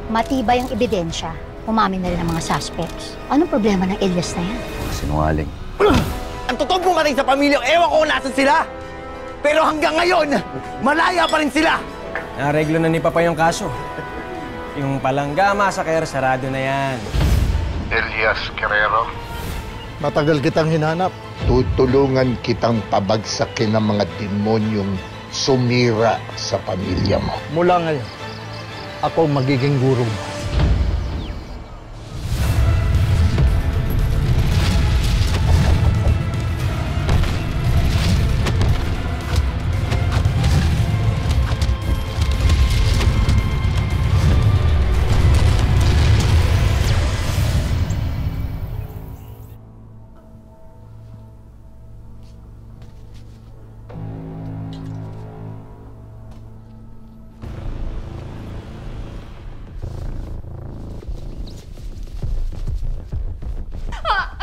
Matibay ang ebidensya. Umamin na rin ang mga suspects. Anong problema ng Elias na yan? Sinungaling. Ang totoo po ka rin sa pamilya, ewan ko kung nasan sila. Pero hanggang ngayon, malaya pa rin sila. Nareglo na ni Papa yung kaso. Yung palangga, massacre, sarado na yan. Elias Guerrero. Matagal kitang hinanap. Tutulungan kitang pabagsakin ng mga demonyong sumira sa pamilya mo. Mula ngayon, ako magiging guro mo.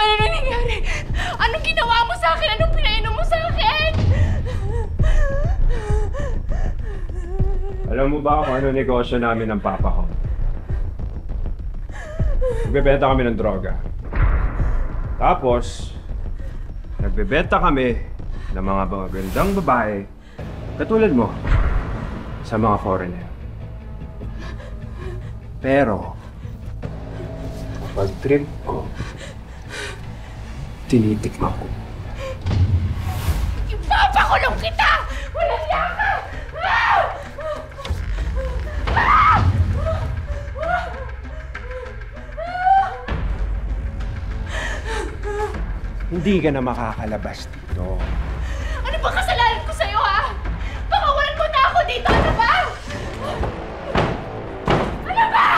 Ano nangyayari? Anong ginawa mo sa akin? Anong pinainom mo sa akin? Alam mo ba kung ano negosyo namin ng papa ko? Nagbebenta kami ng droga. Tapos, nagbebenta kami ng mga magandang babae katulad mo sa mga foreigner. Pero, pag trip ko, tinitikman ko. Ipapakulong kita! Walang yan ka! Hindi ka na makakalabas dito. Ano ba kasalanan ko sa'yo, ha? Pakawalan mo na ako dito! Ano ba? Ano ba?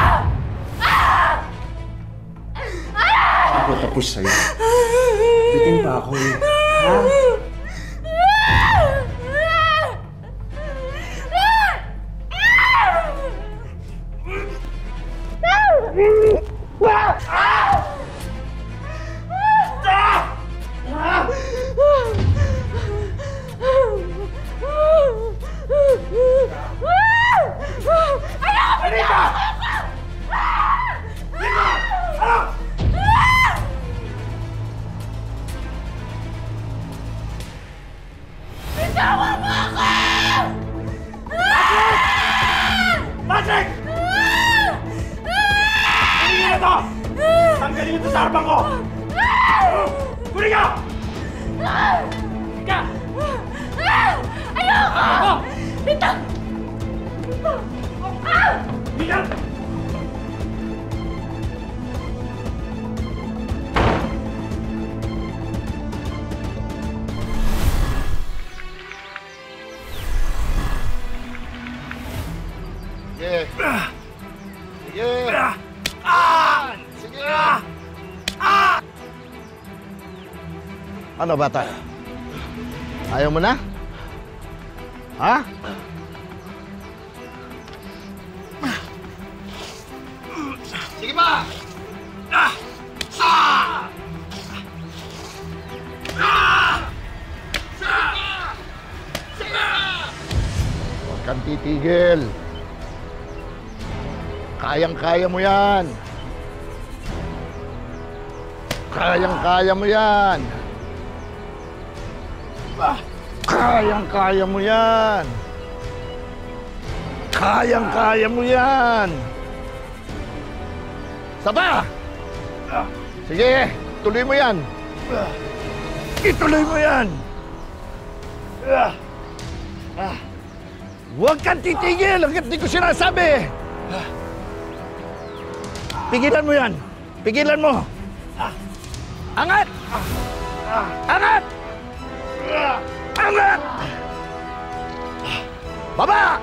Ako tapos sa'yo. Bitin pa ako eh. Ha? Patrick! Kunin niyo na ito! Tanggalin niyo ito sa harapan ko! Kunin niyo! Ika! Ayoko! Bito! Ika! Sige. Sige. Sige. Ano, bata? Ayaw mo na? Ha? Sige pa! Huwag kang titigil. Kayang-kaya mo yan. Kayang-kaya mo yan. Kayang-kaya mo yan. Kayang-kaya mo yan. Saba! Sige, tuloy mo yan. Ituloy mo yan. Huwag kang titigil hanggat di ko sinasabi. Pigilan mo yan. Pigilan mo. Angat! Angat! Angat! Baba!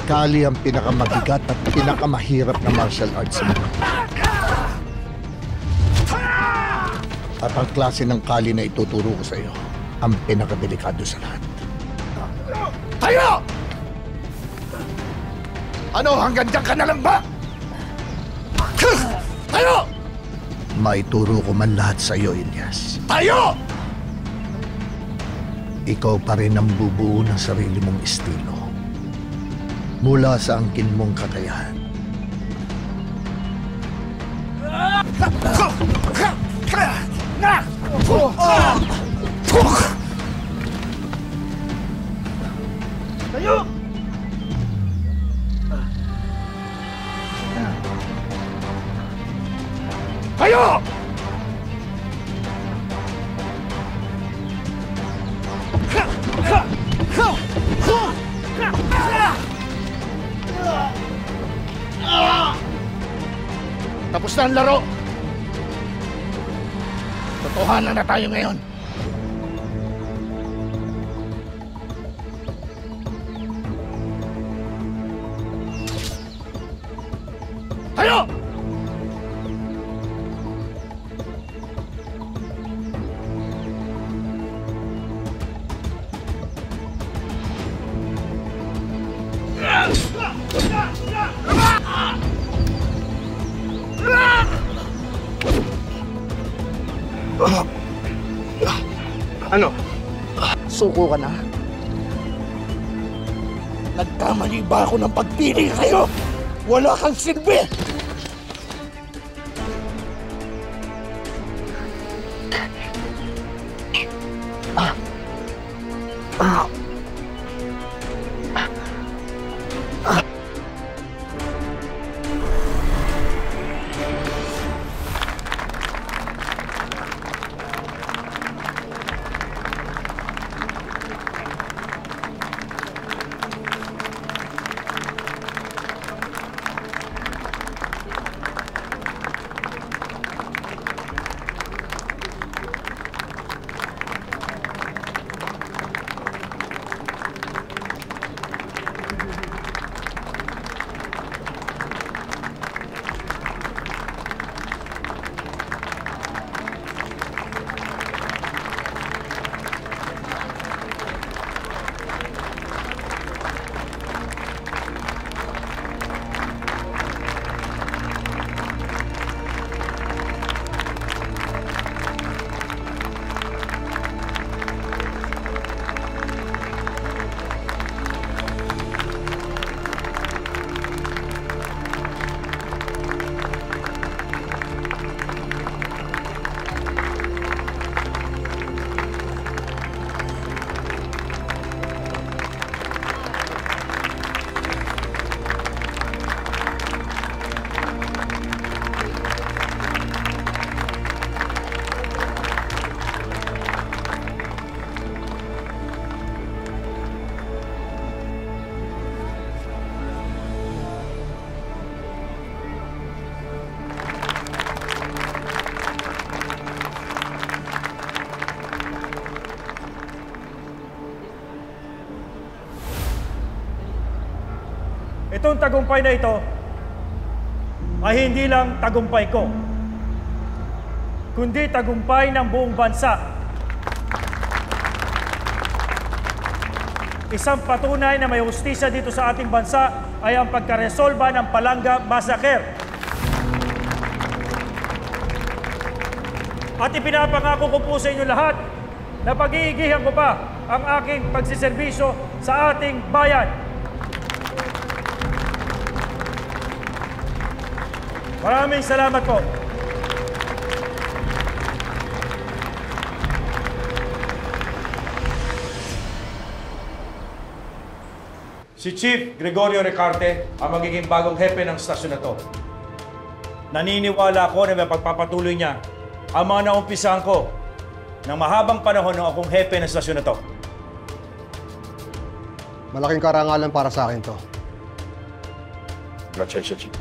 Kali ang pinakamabigat at pinakamahirap na martial arts mo. At ang klase ng kali na ituturo ko sa iyo, ang pinakadelikado sa lahat. Tayo! Ano, hanggang dyan ka na lang ba? Tayo! maituro ko man lahat sa iyo, Ilyas. Tayo! Ikaw pa rin ang bubuo ng sarili mong estilo. Mula sa angkin mong kakayahan. Tayo! Tayo! Tapos na ang laro. Totohanan na tayo ngayon. Tayo! Ano? Suko ka na? Nagkamali ba ako ng pagpili kayo? Wala kang silbi! Itong tagumpay na ito ay hindi lang tagumpay ko, kundi tagumpay ng buong bansa. Isang patunay na may hustisya dito sa ating bansa ay ang pagkaresolba ng Palanga Massacre. At ipinapangako ko po sa inyo lahat na pag-iigihan ko pa ang aking pagsiservisyo sa ating bayan. Maraming salamat po. Si Chief Gregorio Recarte ang magiging bagong hepe ng stasyon na to. Naniniwala ako na may pagpapatuloy niya ang mga naumpisahan ko ng mahabang panahon ng akong hepe ng stasyon na to. Malaking karangalan para sa akin to. Congratulations, Chief.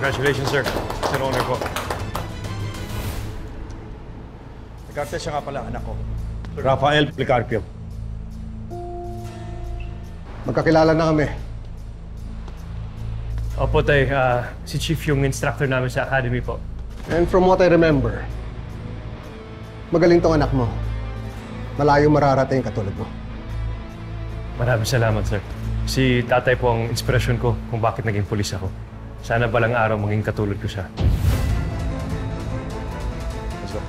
Congratulations, sir. It's an honor po. Recarte, siya nga pala anak ko. Rafael Policarpio. Magkakilala na kami. Opo, tay. Si Chief yung instructor namin sa academy po. And from what I remember, magaling tong anak mo. Malayo mararating katulad mo. Maraming salamat, sir. Si tatay po ang inspirasyon ko kung bakit naging pulis ako. Sana balang araw maging katulad ko siya. Let's go.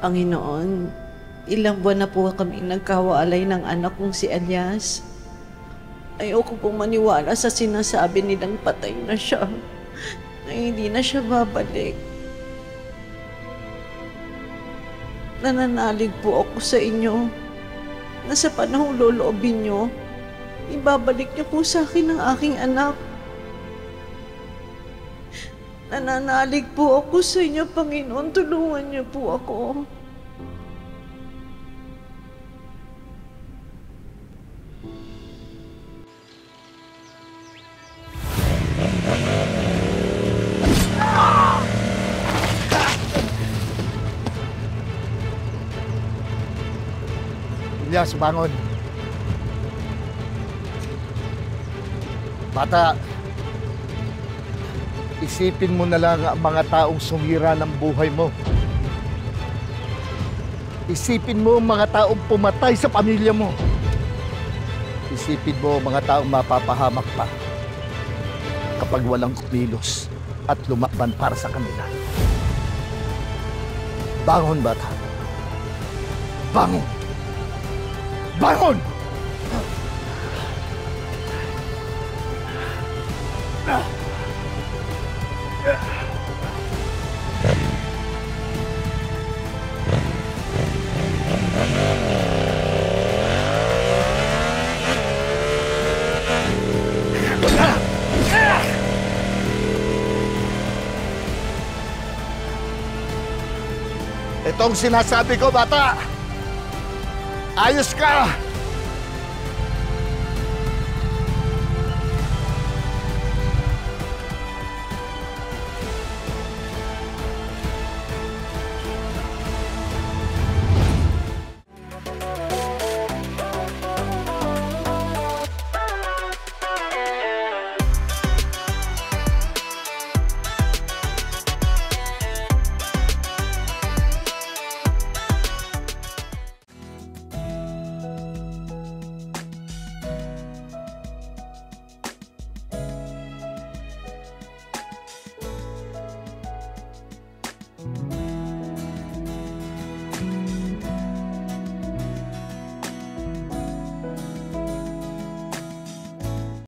Panginoon, ilang buwan na po kami nagkawalay ng anak kong si Elias. Ayoko pong maniwala sa sinasabi nilang patay na siya, na hindi na siya babalik. Nananalig po ako sa inyo na sa panahong loloobin niyo, ibabalik niyo po sa akin ang aking anak. Nananalig po ako sa inyo, Panginoon. Tulungan niyo po ako. Elias, bangon. Bata, isipin mo na lang ang mga taong sumira ng buhay mo. Isipin mo ang mga taong pumatay sa pamilya mo. Isipin mo ang mga taong mapapahamak pa kapag walang kumilos at lumakban para sa kanila. Bangon, bata. Bangon! Bangon! Itong sinasabi ko, bata. Ayos ka!